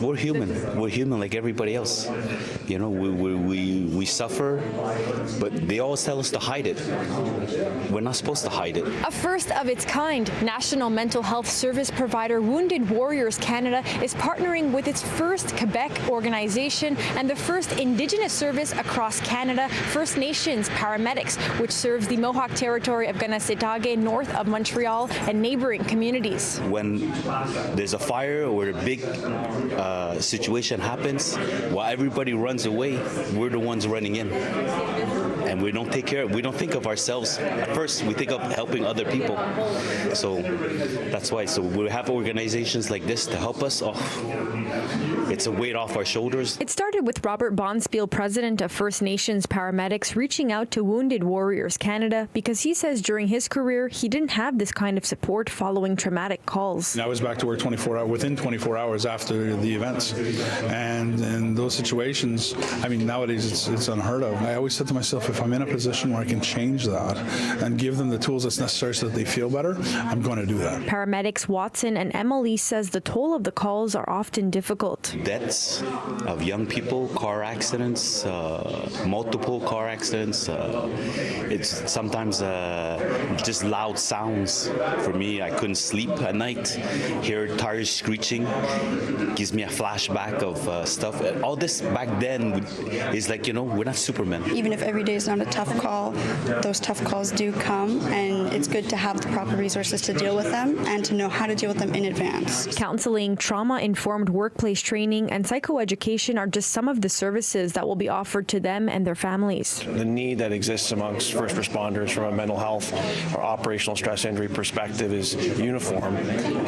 We're human. We're human like everybody else. You know, we suffer, but they always tell us to hide it. We're not supposed to hide it. A first of its kind, national mental health service provider Wounded Warriors Canada is partnering with its first Quebec organization and the first Indigenous service across Canada, First Nations Paramedics, which serves the Mohawk territory of Ganasitagé north of Montreal and neighboring communities. When there's a fire or a big situation happens, while everybody runs away, we're the ones running in. And we don't think of ourselves at first. We think of helping other people. So that's why. So we have organizations like this to help us. It's a weight off our shoulders. It started with Robert Bonspiel, president of First Nations Paramedics, reaching out to Wounded Warriors Canada because he says during his career he didn't have this kind of support following traumatic calls. I was back to work within 24 hours after the events. And in those situations, I mean, nowadays it's unheard of. I always said to myself, if I'm in a position where I can change that and give them the tools that's necessary so that they feel better, I'm going to do that. Paramedics Watson and Emilie says the toll of the calls are often difficult. Deaths of young people, car accidents, multiple car accidents. It's sometimes just loud sounds. For me, I couldn't sleep at night. Hear tires screeching gives me a flashback of stuff. All this back then is like, you know, we're not Superman. Even if every day is not a tough call, those tough calls do come, and it's good to have the proper resources to deal with them and to know how to deal with them in advance. Counseling, trauma-informed workplace training, and psychoeducation are just some of the services that will be offered to them and their families. The need that exists amongst first responders from a mental health or operational stress injury perspective is uniform,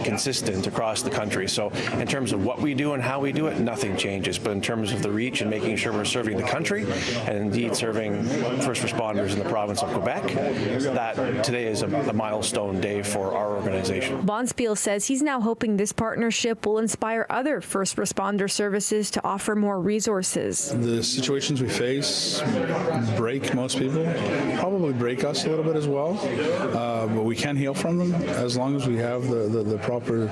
consistent across the country. So in terms of what we do and how we do it, nothing changes. But in terms of the reach and making sure we're serving the country and indeed serving first responders in the province of Quebec, that today is a milestone day for our organization. Bonspiel says he's now hoping this partnership will inspire other first responder services to offer more resources. The situations we face break most people, probably break us a little bit as well, but we can heal from them as long as we have the proper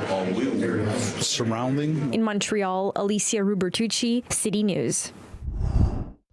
surrounding. In Montreal, Alyssia Rubertucci, City News.